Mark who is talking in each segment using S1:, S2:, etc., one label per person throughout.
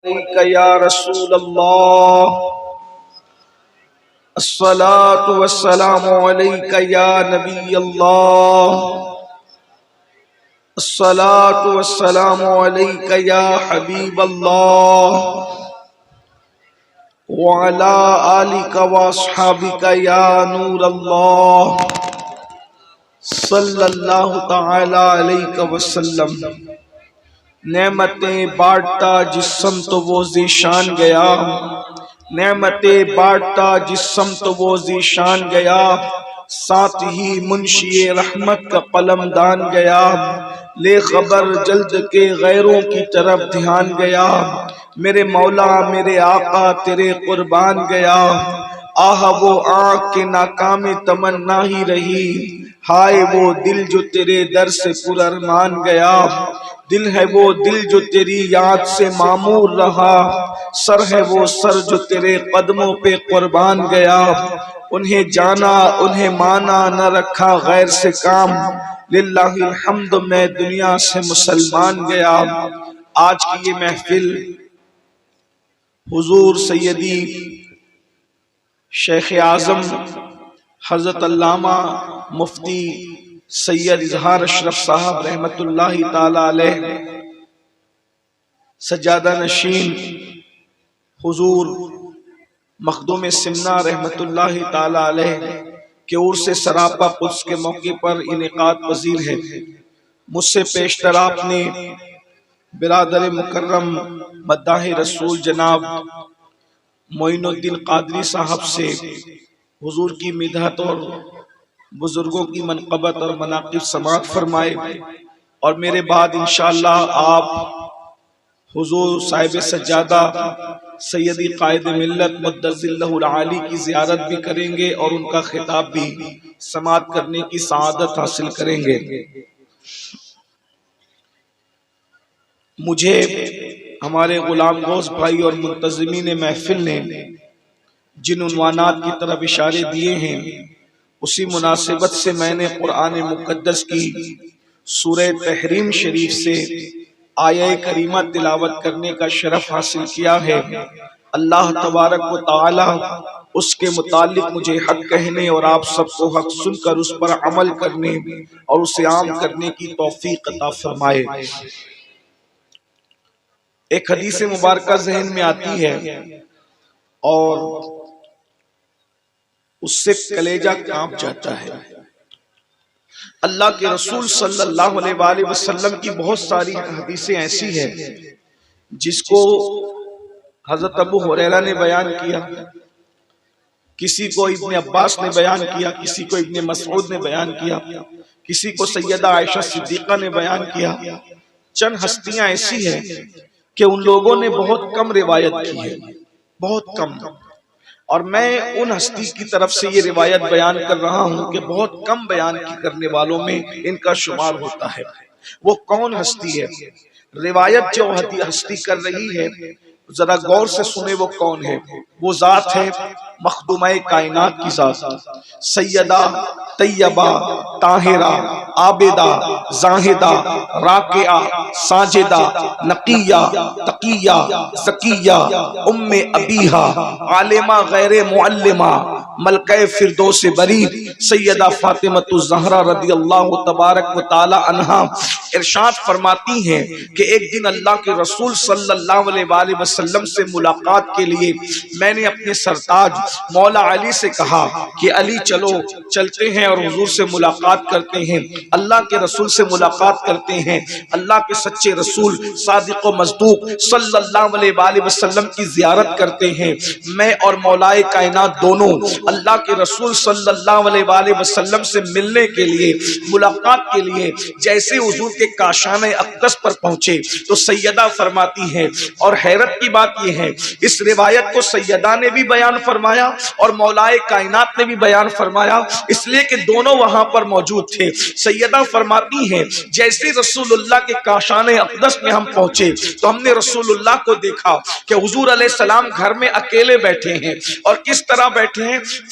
S1: علیک یا رسول اللہ، الصلاة والسلام علیک یا نبی اللہ، الصلاة والسلام علیک یا حبیب اللہ، وعلی آلک واصحابک یا نور اللہ، صلی اللہ تعالی علیہ وسلم۔ نعمتیں بانٹتا جس سمت وہ ذیشان گیا، نعمتیں بانٹتا جس سمت وہ ذیشان گیا، ساتھ ہی منشی رحمت کا قلم دان گیا، لے خبر جلد کے غیروں کی طرف دھیان گیا، میرے مولا میرے آقا تیرے قربان گیا، آہ وہ آنکھ کے ناکام تمنا ہی رہی، ہائے وہ دل جو تیرے در سے پر ارمان گیا، دل ہے وہ دل جو تیری یاد سے معمور رہا، سر ہے وہ سر جو تیرے قدموں پہ قربان گیا، انہیں جانا انہیں مانا نہ رکھا غیر سے کام، للہ الحمد میں دنیا سے مسلمان گیا۔ آج کی یہ محفل حضور سیدی شیخ اعظم حضرت علامہ مفتی سید اظہار اشرف صاحب رحمت اللہ تعالی علیہ سجادہ نشین حضور مخدوم سمنا رحمت اللہ تعالی علیہ کے عرس سراپا قدس کے موقع پر انعقاد پذیر ہے۔ مجھ سے پیشتر آپ نے برادر مکرم مداح رسول جناب معین الدین قادری صاحب سے حضور کی مدحت اور بزرگوں کی منقبت اور مناقب سماعت فرمائے، اور میرے بعد انشاءاللہ آپ حضور صاحب سجادہ سیدی قائد ملت مدظ اللہ العالی کی زیارت بھی کریں گے اور ان کا خطاب بھی سماعت کرنے کی سعادت حاصل کریں گے۔ مجھے ہمارے غلام غوث بھائی اور منتظمین محفل نے جن عنوانات کی طرف اشارے دیے ہیں، اسی مناسبت سے میں نے قرآن مقدس کی سورہ تحریم شریف سے آیہ کریمہ تلاوت کرنے کا شرف حاصل کیا ہے۔ اللہ تبارک و تعالی اس کے متعلق مجھے حق کہنے اور آپ سب کو حق سن کر اس پر عمل کرنے اور اسے عام کرنے کی توفیق عطا فرمائے۔ ایک حدیث مبارکہ ذہن میں آتی ہے اور اس سے کلیجہ کانپ جاتا ہے۔ اللہ کے رسول صلی اللہ علیہ وآلہ وسلم کی بہت ساری حدیثیں ایسی ہیں جس کو حضرت ابو ہریرہ نے بیان کیا، کسی کو ابن عباس نے بیان کیا، کسی کو ابن مسعود نے بیان کیا، کسی کو سیدہ عائشہ صدیقہ نے بیان کیا۔ چند ہستیاں ایسی ہیں کہ ان لوگوں نے بہت کم روایت کی ہے، بہت کم، اور میں ان ہستی کی طرف سے یہ روایت بیان کر رہا ہوں کہ بہت کم بیان کی کرنے والوں میں ان کا شمار ہوتا ہے۔ وہ کون ہستی ہے؟ روایت جو ہستی کر رہی ہے ذرا غور سے سنے وہ کون ہے۔ وہ ذات ہے مخدومہ کائنات کی ذات، سیدہ طیبہ طاہرہ عابدہ زاہدہ راکعہ ساجدہ نقیہ تقیہ زکیہ ام ابیہا عالمہ غیر معلمہ ملکہ فردوس بری سیدہ فاطمہ الزہرا رضی اللہ تبارک و تعالی عنہا ارشاد فرماتی ہیں کہ ایک دن اللہ کے رسول صلی اللہ علیہ وآلہ وسلم سے ملاقات کے لیے میں نے اپنے سرتاج مولا علی سے کہا کہ علی چلو چلتے ہیں اور حضور سے ملاقات کرتے ہیں، اللہ کے رسول سے ملاقات کرتے ہیں، اللہ کے سچے رسول صادق و مصدوق صلی اللہ علیہ وآلہ وسلم کی زیارت کرتے ہیں۔ میں اور مولائے کائنات دونوں اللہ کے رسول صلی اللہ علیہ وآلہ وسلم سے ملنے کے لیے ملاقات کے لیے جیسے حضور کے کاشان اقدس پر پہنچے تو سیدہ فرماتی ہے، اور حیرت کی بات یہ ہے اس روایت کو سیدہ نے بھی بیان فرمایا اور مولائے کائنات نے بھی بیان فرمایا، اس لیے کہ دونوں وہاں پر موجود تھے۔ سیدہ فرماتی ہیں جیسے رسول اللہ کے کاشان اقدس میں ہم پہنچے تو ہم نے رسول اللہ کو دیکھا کہ حضور علیہ السلام گھر میں اکیلے بیٹھے ہیں، اور کس طرح بیٹھے ہیں؟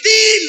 S1: 3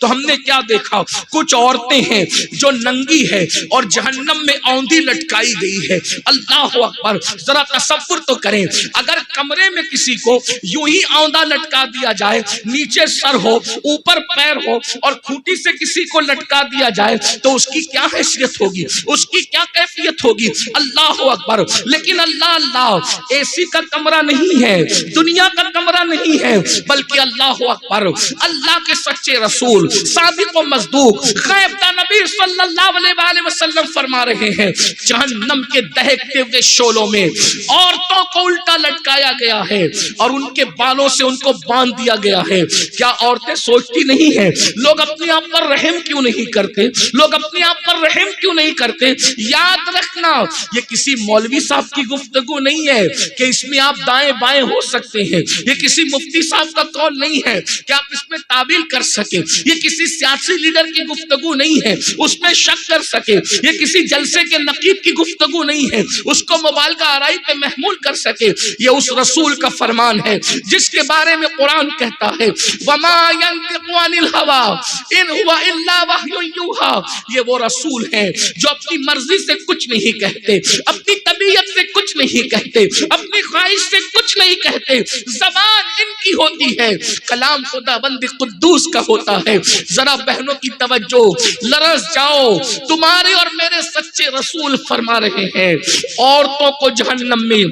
S1: تو ہم نے کیا دیکھا؟ کچھ عورتیں ہیں جو ننگی ہے اور جہنم میں اوندھی لٹکائی گئی ہے۔ اللہ اکبر، ذرا تصور تو کریں، اگر کمرے میں کسی کو یوں ہی اوندا لٹکا دیا جائے، نیچے سر ہو اوپر پیر ہو اور کھوٹی سے کسی کو لٹکا دیا جائے تو اس کی کیا حیثیت ہوگی، اس کی کیا کیفیت ہوگی؟ اللہ اکبر۔ لیکن اللہ اے سی کا کمرہ نہیں ہے، دنیا کا کمرہ نہیں ہے، بلکہ اللہ اکبر، اللہ کے سچے رسول صادق و مصدوق غیب کا نبی صلی اللہ علیہ وآلہ وسلم فرما رہے ہیں جہنم کے دہکتے ہوئے شعلوں میں عورتوں کو الٹا لٹکایا گیا ہے اور ان کے بالوں سے ان کو باندھ دیا گیا ہے۔ کیا عورتیں سوچتی نہیں ہیں لوگ اپنے آپ پر رحم کیوں نہیں کرتے؟ لوگ اپنے آپ پر رحم کیوں نہیں کرتے؟ یاد رکھنا، یہ کسی مولوی صاحب کی گفتگو نہیں ہے کہ اس میں آپ دائیں بائیں ہو سکتے ہیں، یہ کسی مفتی صاحب کا قول نہیں ہے کہ آپ اس میں تعبیر کر سکیں، یہ کسی سیاسی لیڈر کی گفتگو نہیں ہے اس میں شک کر سکے، یہ کسی جلسے کے نقیب کی گفتگو نہیں ہے اس کو مبالغہ آرائی پہ محمول کر سکے، یہ اس رسول کا فرمان ہے جس کے بارے میں قرآن کہتا ہے وَمَا يَنْطِقُ عَنِ الْهَوَىٰ إِنْ هُوَ إِلَّا وَحْيٌ يُوحَىٰ۔ یہ وہ رسول ہیں جو اپنی مرضی سے کچھ نہیں کہتے، اپنی طبیعت سے کچھ نہیں کہتے، اپنی خواہش سے کچھ نہیں کہتے، زبان ان کی ہوتی ہے، کلام خدا بند قدوس کا ہوتا ہے۔ ذرا بہنوں کی توجہ، لرز جاؤ، تمہارے اور میرے سچے رسول فرما رہے ہیں عورتوں کو جہنم میں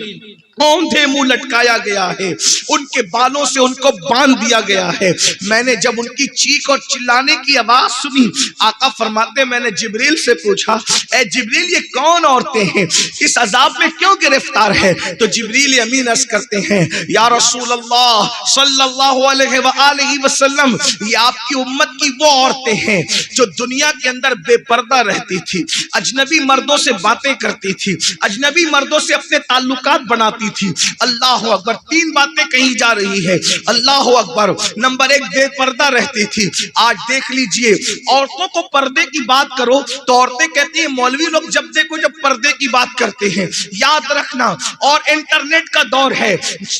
S1: اوندھے منہ لٹکایا گیا ہے، ان کے بالوں سے ان کو باندھ دیا گیا ہے۔ میں نے جب ان کی چیخ اور چلانے کی آواز سنی، آقا فرماتے میں نے جبریل سے پوچھا اے جبریل یہ کون عورتیں ہیں، اس عذاب میں کیوں گرفتار ہے؟ تو جبریل امین عرض کرتے ہیں یا رسول اللہ صلی اللہ علیہ وآلہ وسلم، یہ آپ کی امت کی وہ عورتیں ہیں جو دنیا کے اندر بے پردہ رہتی تھی، اجنبی مردوں سے باتیں کرتی تھی، اجنبی مردوں سے اپنے تعلقات بناتی تھی۔ اللہ اکبر، تین باتیں کہیں جا رہی ہے۔ اللہ اکبر، نمبر ایک بے پردہ رہتی تھی۔ آج دیکھ لیجئے عورتوں کو پردے کی بات کرو تو عورتیں کہتی ہیں مولوی لوگ جب دیکھو جب پردے کی بات کرتے ہیں۔ یاد رکھنا، اور انٹرنیٹ کا دور ہے،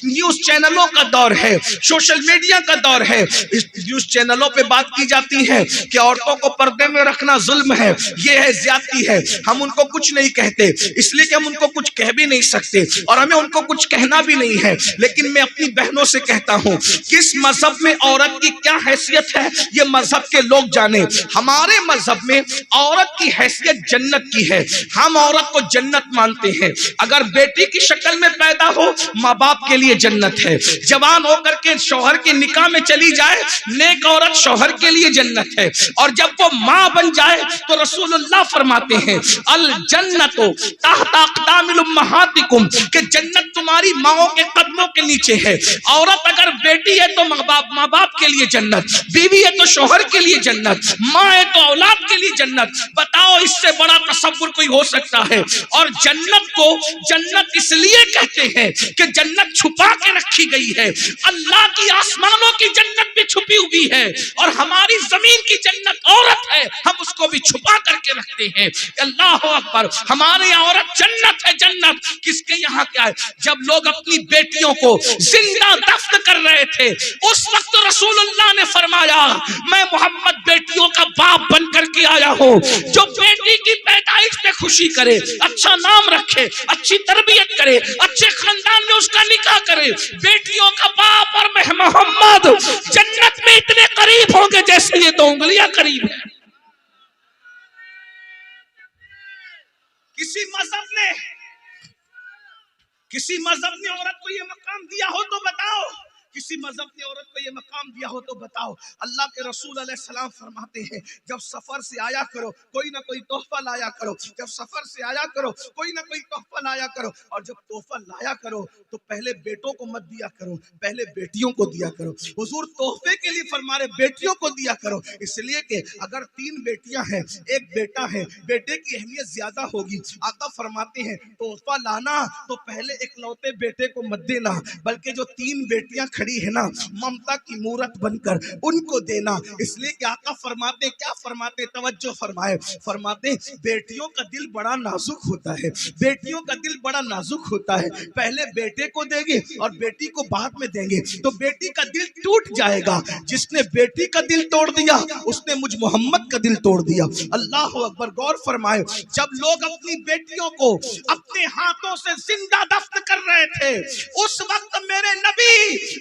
S1: نیوز چینلوں کا دور ہے، سوشل میڈیا کا دور ہے، اس نیوز چینلوں پہ بات کی جاتی ہے کہ عورتوں کو پردے میں رکھنا ظلم ہے، یہ ہے زیادتی ہے۔ ہم ان کو کچھ نہیں کہتے اس لیے کہ ہم ان کو کچھ کہہ بھی نہیں سکتے اور ہمیں ان کو کچھ کہنا بھی نہیں ہے، لیکن میں اپنی بہنوں سے کہتا ہوں کس مذہب میں عورت کی کیا حیثیت ہے یہ مذہب کے لوگ جانے۔ ہمارے مذہب میں عورت کی حیثیت جنت کی ہے، ہم عورت کو جنت مانتے ہیں۔ اگر بیٹی کی شکل میں پیدا ہو ماں باپ کے لیے جنت ہے، جوان ہو کر کے شوہر کے نکاح میں چلی جائے نیک عورت شوہر کے لیے جنت ہے، اور جب وہ ماں بن جائے تو رسول اللہ فرماتے ہیں الجنت تحت اقدام الامہاتکم، کہ جنت تمہاری ماؤں کے قدموں کے نیچے ہے۔ عورت اگر بیٹی ہے تو ماں باپ کے لیے جنت، بیوی ہے تو شوہر کے لیے جنت، ماں ہے تو اولاد کے لیے جنت۔ بتاؤ اس سے بڑا تصور کوئی ہو سکتا ہے؟ اور جنت کو جنت اس لیے کہتے ہیں کہ جنت چھپا کے رکھی گئی ہے، اللہ کی آسمانوں کی جنت بھی چھپی ہوئی ہے اور ہماری زمین کی جنت عورت ہے، ہم اس کو بھی چھپا کر کے رکھتے ہیں۔ اللہ اکبر، ہمارے عورت جنت ہے، جنت کس کے یہاں کیا ہے؟ جب لوگ اپنی بیٹیوں کو زندہ دفن کر رہے تھے اس وقت رسول اللہ نے فرمایا میں محمد بیٹیوں کا باپ بن کر کے آیا ہوں، جو بیٹی کی پیدائش پہ خوشی کرے، اچھا نام رکھے، اچھی تربیت کرے، اچھے خاندان میں اس کا نکاح کرے، بیٹیوں کا باپ اور میں محمد جنت میں اتنے قریب ہوں گے جیسے یہ دو انگلیاں قریب ہیں۔ کسی مذہب نے عورت کو یہ مقام دیا ہو تو بتاؤ، کسی مذہب نے عورت کو یہ مقام دیا ہو تو بتاؤ۔ اللہ کے رسول علیہ السلام فرماتے ہیں جب سفر سے آیا کرو کوئی نہ کوئی تحفہ لایا کرو، جب سفر سے آیا کرو کوئی نہ کوئی تحفہ لایا کرو، اور جب تحفہ لایا کرو تو پہلے بیٹوں کو مت دیا کرو، پہلے بیٹیوں کو دیا کرو۔ حضور تحفے کے لیے فرما رہے بیٹیوں کو دیا کرو، اس لیے کہ اگر 3 بیٹیاں ہیں ایک بیٹا ہے بیٹے کی اہمیت زیادہ ہوگی۔ آقا فرماتے ہیں تحفہ لانا تو پہلے اکلوتے بیٹے کو مت دینا، بلکہ جو 3 بیٹیاں کھڑی ہے نا ممتا کی مورت بن کر ان کو دینا. اس لیے کہ آقا فرماتے کیا فرماتے, توجہ فرمائے, فرماتے بیٹیوں کا دل بڑا نازک ہوتا ہے, بیٹیوں کا دل بڑا نازک ہوتا ہے. پہلے بیٹے کو دیں گے اور بیٹی کو بعد میں دیں گے تو بیٹی کا دل ٹوٹ جائے گا. جس نے بیٹی کا دل توڑ دیا اس نے مجھ محمد کا دل توڑ دیا. اللہ اکبر. غور فرمائے, جب لوگ اپنی بیٹیوں کو اپنے ہاتھوں سے زندہ دفن کر رہے تھے اس وقت میرے نبی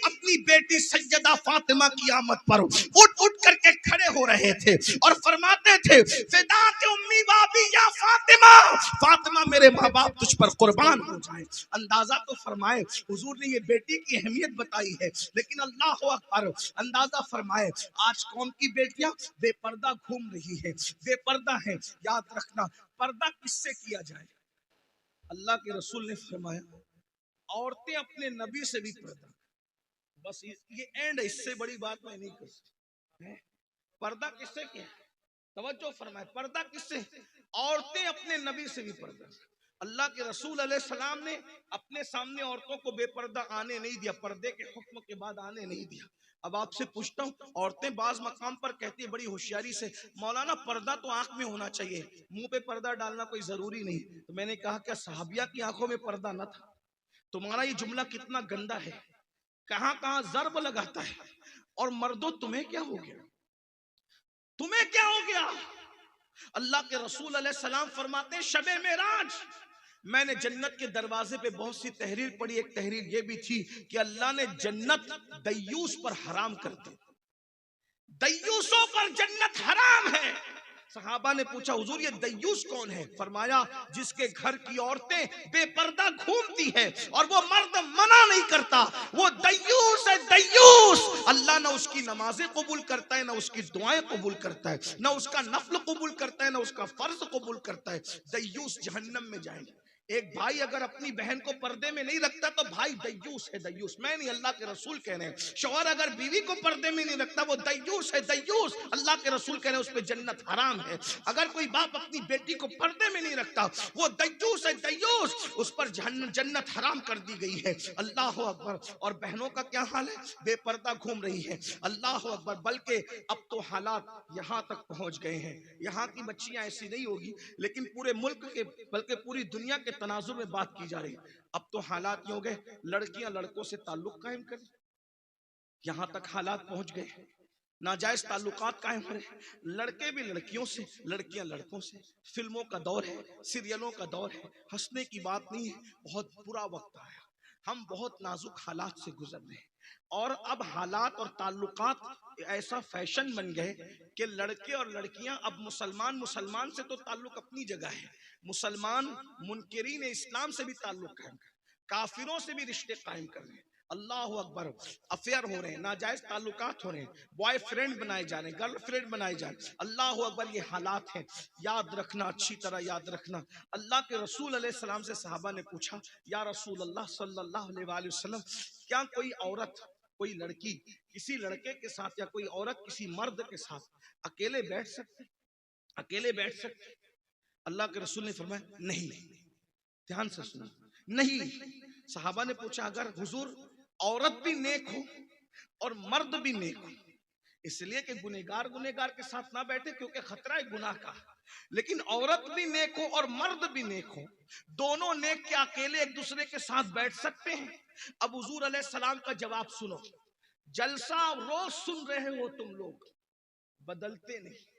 S1: اپنی بیٹی سیدہ فاطمہ کی آمد پر اٹھ اٹھ کر کے کھڑے ہو رہے تھے اور فرماتے تھے فداک امی بابی یا فاطمہ, فاطمہ میرے ماں باپ تجھ پر قربان ہو جائیں. اندازہ تو فرمائے حضور نے یہ بیٹی کی اہمیت بتائی ہے, لیکن اللہ اکبر اندازہ فرمائے آج قوم کی بیٹیاں بے پردہ گھوم رہی ہے, بے پردہ ہیں. یاد رکھنا پردہ کس سے کیا جائے؟ اللہ کے رسول نے فرمایا عورتیں اپنے نبی سے بھی پردہ. بس یہ اینڈ ہے, اس سے بڑی بات میں نہیں کر سکتا. پردہ کس سے کیا؟ توجہ فرمائے, پردہ کس سے؟ عورتیں اپنے نبی سے بھی پردہ. اللہ کے رسول علیہ السلام نے اپنے سامنے عورتوں کو بے پردہ آنے نہیں دیا, پردے کے حکم کے بعد آنے نہیں دیا. اب آپ سے پوچھتا ہوں, عورتیں بعض مقام پر کہتی ہیں بڑی ہوشیاری سے مولانا پردہ تو آنکھ میں ہونا چاہیے, منہ پہ پردہ ڈالنا کوئی ضروری نہیں. تو میں نے کہا کیا صحابیہ کی آنکھوں میں پردہ نہ تھا؟ تمہارا یہ جملہ کتنا گندا ہے, کہاں کہاں ضرب لگاتا ہے. اور مردوں تمہیں کیا ہو گیا, تمہیں کیا ہو گیا؟ اللہ کے رسول علیہ السلام فرماتے ہیں شب معراج میں نے جنت کے دروازے پہ بہت سی تحریر پڑھی. ایک تحریر یہ بھی تھی کہ اللہ نے جنت دیوس پر حرام کر دی, دیوسوں پر جنت حرام ہے. صحابہ نے پوچھا حضور یہ دیوس کون ہے؟ فرمایا جس کے گھر کی عورتیں بے پردہ گھومتی ہیں اور وہ مرد منع نہیں کرتا, وہ دیوس ہے. دیوس اللہ نہ اس کی نمازیں قبول کرتا ہے, نہ اس کی دعائیں قبول کرتا ہے, نہ اس کا نفل قبول کرتا ہے, نہ اس کا فرض قبول کرتا ہے. دیوس جہنم میں جائیں گے. ایک بھائی اگر اپنی بہن کو پردے میں نہیں رکھتا تو بھائی دیوس ہے. دیوس میں نہیں, اللہ کے رسول کہہ رہے ہیں. شوہر اگر بیوی کو پردے میں نہیں رکھتا وہ دیوس ہے. دیوس اللہ کے رسول کہہ رہے ہیں اس پہ جنت حرام ہے. اگر کوئی باپ اپنی بیٹی کو پردے میں نہیں رکھتا وہ دیوس ہے. دیوس اس پر جنت حرام کر دی گئی ہے. اللہ اکبر. اور بہنوں کا کیا حال ہے؟ بے پردہ گھوم رہی ہے. اللہ اکبر. بلکہ اب تو حالات یہاں تک پہنچ گئے ہیں, یہاں کی بچیاں ایسی نہیں ہوگی لیکن پورے ملک کے بلکہ پوری دنیا کے تناظر میں بات کی جا رہی. اب تو حالات یہ ہو گئے لڑکیاں لڑکوں سے تعلق قائم کریں, یہاں تک حالات پہنچ گئے. ناجائز تعلقات قائم ہو رہے, لڑکے بھی لڑکیوں سے, لڑکیاں لڑکوں سے. فلموں کا دور ہے, سیریلوں کا دور ہے, ہنسنے کی بات نہیں ہے. بہت برا وقت آیا, ہم بہت نازک حالات سے گزر رہے ہیں. اور اب حالات اور تعلقات ایسا فیشن بن گئے کہ لڑکے اور لڑکیاں اب مسلمان سے تو تعلق اپنی جگہ ہے, مسلمان منکرین اسلام سے بھی تعلق قائم کر, کافروں سے بھی رشتے قائم کر رہے ہیں. اللہ اکبر. افیئر ہو رہے ہیں, ناجائز تعلقات ہو رہے ہیں, بوائے فرینڈ بنائے جا رہے ہیں, گرل فرینڈ بنائے جا رہے ہیں. اللہ اکبر. یہ حالات ہیں, یاد رکھنا, اچھی طرح یاد رکھنا. اللہ کے رسول علیہ السلام سے صحابہ نے پوچھا یا رسول اللہ صلی اللہ علیہ وآلہ وسلم کیا کوئی عورت, کوئی لڑکی کسی لڑکے کے ساتھ یا کوئی عورت کسی مرد کے ساتھ اکیلے بیٹھ سکتے, اکیلے بیٹھ سکتے؟ اللہ کے رسول نے فرمایا نہیں. دھیان سے سنو, نہیں. صحابہ نے پوچھا اگر حضور عورت بھی نیک ہو اور مرد بھی نیک ہو, اس لیے کہ گنہگار کے ساتھ نہ بیٹھے کیونکہ خطرہ ہے گناہ کا, لیکن عورت بھی نیک ہو اور مرد بھی نیک ہو, دونوں نیک کے اکیلے ایک دوسرے کے ساتھ بیٹھ سکتے ہیں؟ اب حضور علیہ السلام کا جواب سنو. جلسہ روز سن رہے ہو تم لوگ, بدلتے نہیں,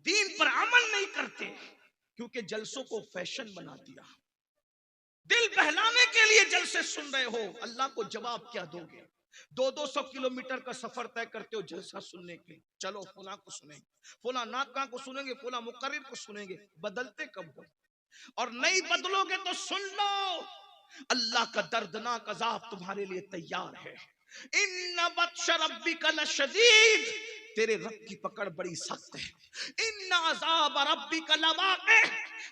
S1: دین پر عمل نہیں کرتے کیونکہ جلسوں کو فیشن بنا دیا. دل بہلانے کے لیے جلسے سن رہے ہو, اللہ کو جواب کیا دو گے؟ 200 کلومیٹر کا سفر طے کرتے ہو جلسہ سننے کے لیے, چلو فلاں کو سنیں گے, فلاں ناکاں کو سنیں گے, فلاں مقرر کو سنیں گے. بدلتے کب ہو؟ اور نہیں بدلو گے تو سن لو, اللہ کا دردناک عذاب تمہارے لیے تیار ہے. ان بطش ربک لشدید, تیرے رب کی پکڑ بڑی سخت ہے. ان عذاب ربک لواقع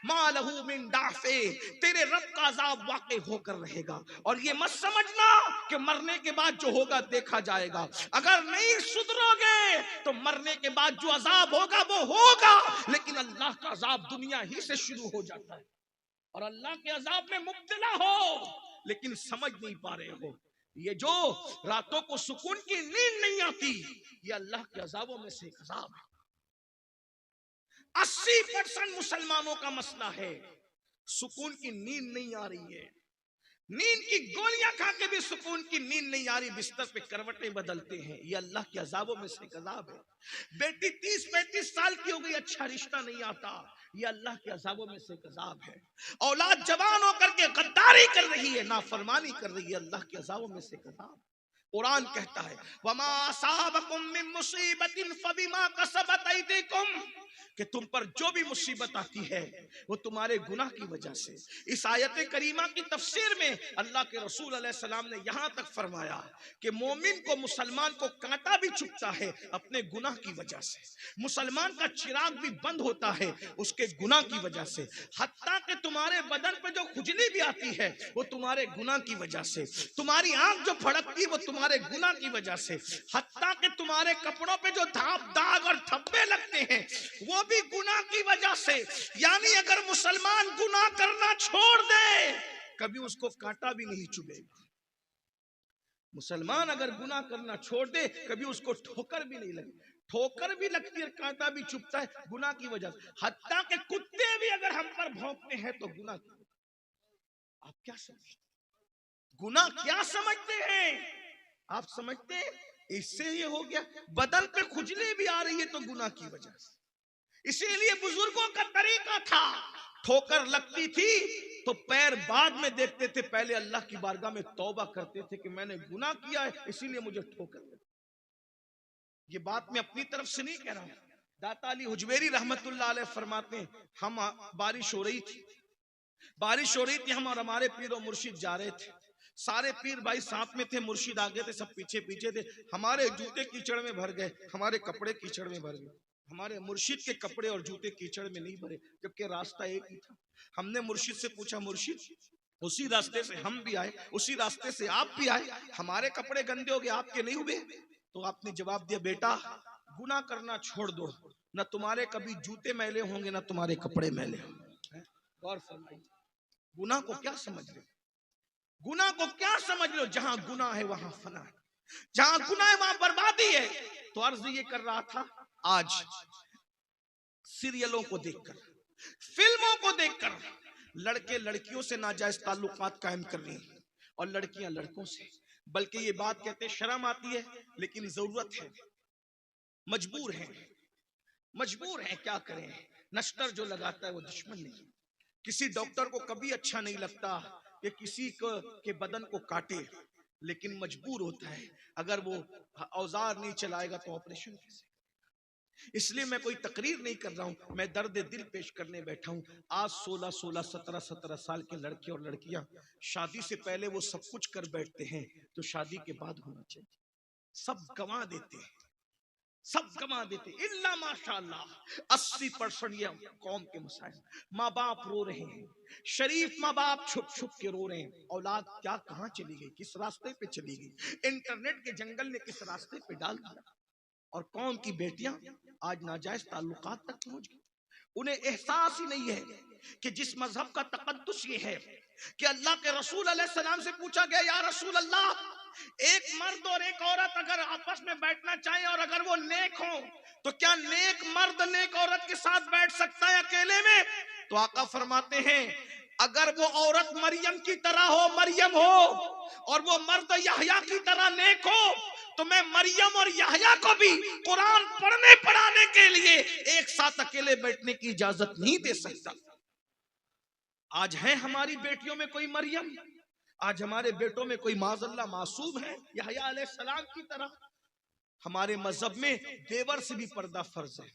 S1: ما لہ من دافع, تیرے رب کا عذاب واقع ہو کر رہے گا. اور یہ مت سمجھنا کہ مرنے کے بعد جو ہوگا دیکھا جائے گا, اگر نہیں سدھرو گے تو مرنے کے بعد جو عذاب ہوگا وہ ہوگا, لیکن اللہ کا عذاب دنیا ہی سے شروع ہو جاتا ہے. اور اللہ کے عذاب میں مبتلا ہو لیکن سمجھ نہیں پا رہے ہو. یہ جو راتوں کو سکون کی نیند نہیں آتی، یہ اللہ کے عذابوں میں سے ایک عذاب ہے۔ 80% مسلمانوں کا مسئلہ ہے سکون کی نیند نہیں آ رہی ہے، نیند کی گولیاں کھا کے بھی سکون کی نیند نہیں آ رہی، بستر پہ کروٹیں بدلتے ہیں، یہ اللہ کے عذابوں میں سے ایک عذاب ہے۔ بیٹی 30-35 سال کی ہو گئی، اچھا رشتہ نہیں آتا، یہ اللہ کے عذابوں میں سے ایک عذاب ہے۔ اولاد جوان ہو کر کے غداری کر رہی ہے، نافرمانی کر رہی ہے، اللہ کے عذابوں میں سے ایک عذاب ہے۔ قرآن کہتا ہے وَمَا أَصَابَكُم مِّن مُّصِيبَةٍ فَبِمَا كَسَبَتْ أَيْدِيكُمْ، کہ تم پر جو بھی مصیبت آتی ہے وہ تمہارے گناہ کی وجہ سے۔ اس آیت کریمہ کی تفسیر میں اللہ کے رسول علیہ السلام نے یہاں تک فرمایا کہ مومن کو، مسلمان کو کانٹا بھی چبھتا ہے اپنے گناہ کی وجہ سے، مسلمان کا چراغ بھی بند ہوتا ہے اس کے گناہ کی وجہ سے، حتیٰ کہ تمہارے بدن پہ جو کھجلی بھی آتی ہے وہ تمہارے گناہ کی وجہ سے، تمہاری آنکھ جو پھڑکتی ہے وہ تمہارے گناہ کی وجہ سے، حتیٰ کہ تمہارے کپڑوں پہ جو داغ اور دھبے لگتے ہیں وہ بھی گناہ کی وجہ سے۔ یعنی اگر مسلمان گناہ کرنا چھوڑ دے کبھی اس کو کانٹا بھی نہیں چبھے گا۔ مسلمان اگر گناہ کرنا چھوڑ دے کبھی اس کو ٹھوکر بھی نہیں لگے، ٹھوکر بھی لگتی ہے، کانٹا بھی چبھتا ہے گناہ کی وجہ سے، حتیٰ کہ کتے بھی اگر ہم پر بھونکتے ہیں تو گناہ کی۔ آپ کیا سمجھتے ہیں گناہ کیا سمجھتے ہیں؟ آپ سمجھتے ہیں اس سے یہ ہو گیا، بدن پہ کھجلی بھی آ رہی ہے تو گناہ کی وجہ سے۔ اسی لیے بزرگوں کا طریقہ تھا، ٹھوکر لگتی تھی تو پیر بعد میں دیکھتے تھے، پہلے اللہ کی بارگاہ میں توبہ کرتے تھے کہ میں نے گناہ کیا ہے اسی لیے مجھے ٹھوکر لگی۔ یہ بات میں اپنی طرف سے نہیں کہہ رہا ہوں، داتا علی حجویری رحمت اللہ علیہ فرماتے ہیں ہم بارش ہو رہی تھی ہم اور ہمارے پیر و مرشد جا رہے تھے، سارے پیر بھائی ساتھ میں تھے، مرشد آگے تھے، سب پیچھے تھے، ہمارے جوتے کیچڑ میں بھر گئے، ہمارے کپڑے کیچڑ میں بھر گئے، ہمارے مرشد کے کپڑے اور جوتے کیچڑ میں نہیں بھرے، جبکہ راستہ ایک ہی تھا۔ ہم نے مرشد سے پوچھا مرشد اسی راستے سے ہم بھی آئے، اسی راستے سے آپ بھی آئے، ہمارے کپڑے گندے ہو گئے آپ کے نہیں ہوئے؟ تو آپ نے جواب دیا بیٹا گناہ کرنا چھوڑ دو، نہ تمہارے کبھی جوتے میلے ہوں گے نہ تمہارے کپڑے میلے ہوں گے۔ غور فرمائیے، گناہ کو کیا سمجھ رہے؟ گناہ کو کیا سمجھ لو؟ جہاں گناہ ہے وہاں فنا ہے، جہاں گناہ ہے وہاں بربادی ہے۔ تو عرض یہ کر رہا تھا، آج سیریلوں کو دیکھ کر، فلموں کو دیکھ کر لڑکے لڑکیوں سے ناجائز تعلقات قائم کر رہی ہیں اور لڑکیاں لڑکوں سے، بلکہ یہ بات کہتے ہیں شرم آتی ہے لیکن ضرورت ہے، مجبور ہیں، کیا کریں؟ نشتر جو لگاتا ہے وہ دشمن نہیں۔ کسی ڈاکٹر کو کبھی اچھا نہیں لگتا کہ کسی کے بدن کو کاٹے، لیکن مجبور ہوتا ہے، اگر وہ اوزار نہیں چلائے گا تو آپریشن کیسے؟ اس لیے میں کوئی تقریر نہیں کر رہا ہوں، میں درد دل پیش کرنے بیٹھا ہوں۔ آج 16 17 سال کے لڑکے اور لڑکیاں شادی سے پہلے وہ سب کچھ کر بیٹھتے ہیں تو شادی کے بعد ہونا چاہیے، سب گنوا دیتے ہیں، الا ماشاءاللہ 80% یہ قوم کے مسائل۔ ماں باپ رو رہے ہیں، شریف ماں باپ چھپ چھپ کے رو رہے ہیں، اولاد کیا کہاں چلی گئی، کس راستے پہ چلی گئی، انٹرنیٹ کے جنگل نے کس راستے پہ ڈال دیا، اور قوم کی بیٹیاں آج ناجائز تعلقات تک پہنچ گئی۔ انہیں احساس ہی نہیں ہے کہ جس مذہب کا تقدس یہ ہے کہ اللہ کے رسول علیہ السلام سے پوچھا گیا یا رسول اللہ، ایک مرد اور ایک عورت اگر آپس میں بیٹھنا چاہیں اور اگر وہ نیک ہوں تو کیا نیک مرد نیک عورت کے ساتھ بیٹھ سکتا ہے اکیلے میں؟ تو آقا فرماتے ہیں اگر وہ عورت مریم کی طرح ہو، مریم ہو، اور وہ مرد یحییٰ کی طرح نیک ہو، تو میں مریم اور یحییٰ کو بھی قرآن پڑھنے پڑھانے کے لیے ایک ساتھ اکیلے بیٹھنے کی اجازت نہیں دے سکتا۔ آج ہے ہماری بیٹیوں میں کوئی مریم، آج ہمارے بیٹوں میں کوئی معاذ اللہ معصوم ہے یحییٰ علیہ السلام کی طرح؟ ہمارے مذہب میں دیور سے بھی پردہ فرض ہے،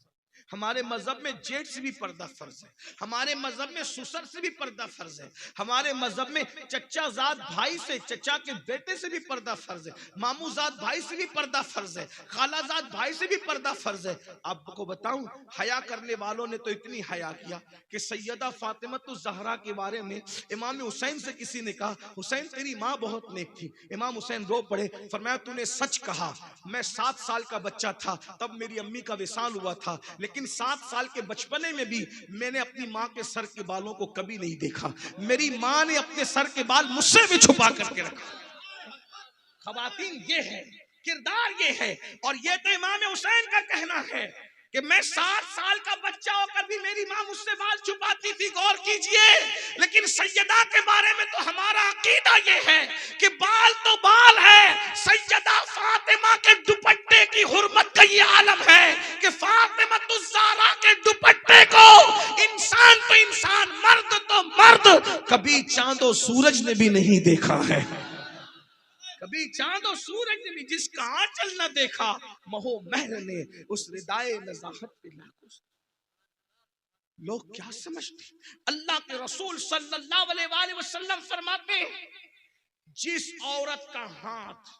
S1: ہمارے مذہب میں جیٹ سے بھی پردہ فرض ہے، ہمارے مذہب میں سسر سے بھی پردہ فرض ہے، ہمارے مذہب میں چچا زاد بھائی سے، چچا کے بیٹے سے بھی پردہ فرض ہے، مامو زاد بھائی سے بھی پردہ فرض ہے، خالہ زاد بھائی سے بھی پردہ فرض ہے۔ آپ کو بتاؤں حیا کرنے والوں نے تو اتنی حیا کیا کہ سیدہ فاطمہ الزہرا کے بارے میں امام حسین سے کسی نے کہا حسین تیری ماں بہت نیک تھی، امام حسین رو پڑے، فرمایا تو نے سچ کہا، میں 7 سال کا بچہ تھا تب میری امی کا وصال ہوا تھا، لیکن 7 سال کے بچپنے میں بھی میں نے اپنی ماں کے سر کے بالوں کو کبھی نہیں دیکھا، میری ماں نے اپنے سر کے بال مجھ سے بھی چھپا کر کے رکھا۔ خواتین یہ ہے، کردار یہ ہے. اور یہ تو امام حسین کا کہنا ہے کہ میں 7 سال کا بچہ ہو کر بھی میری ماں مجھ سے بال چھپاتی تھی. غور کیجئے. لیکن سیدہ کے بارے میں تو ہمارا عقیدہ یہ ہے کہ بال تو بال ہے. سیدہ فاطمہ کے دوپٹے کی حرمت کا یہ عالم ہے کہ فاطمہ الزہرا کے دوپٹے کو انسان تو انسان، مرد تو مرد، کبھی چاند و سورج نے بھی نہیں دیکھا ہے. کبھی چاند و سورج نے بھی، جس کا آنچل نہ دیکھا مہو مہر نے اس ردائے نزاہت پہ لاکھوں. لوگ کیا سمجھتے؟ اللہ کے رسول صلی اللہ علیہ وآلہ وسلم فرماتے ہیں جس عورت کا ہاتھ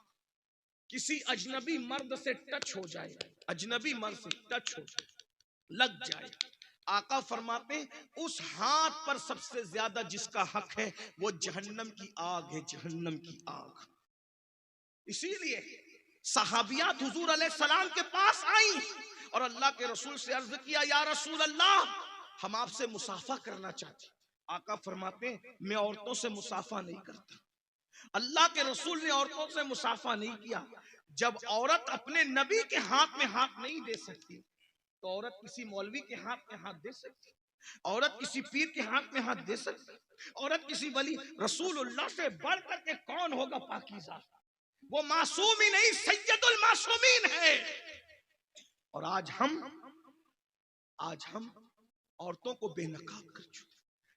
S1: کسی اجنبی مرد سے ٹچ ہو جائے، اجنبی مرد سے ٹچ ہو جائے، لگ جائے، آقا فرماتے ہیں اس ہاتھ پر سب سے زیادہ جس کا حق ہے وہ جہنم کی آگ ہے، جہنم کی آگ. اسی لیے صحابیات حضور علیہ السلام کے پاس آئیں اور اللہ کے رسول سے عرض کیا یا رسول اللہ ہم آپ سے مصافحہ کرنا چاہتے ہیں. آقا فرماتے ہیں میں عورتوں سے مصافحہ نہیں کرتا. اللہ کے رسول نے عورتوں سے مصافحہ نہیں کیا. جب عورت اپنے نبی کے ہاتھ میں ہاتھ نہیں دے سکتی تو عورت کسی مولوی کے ہاتھ میں ہاتھ دے سکتی، عورت کسی پیر کے ہاتھ میں ہاتھ دے سکتی، عورت کسی ولی. رسول اللہ سے بڑھ کر کے کون ہوگا پاکیزہ؟ وہ معصوم ہی نہیں، سید المعصومین ہے. اور آج ہم عورتوں کو بے نقاب کر چکے.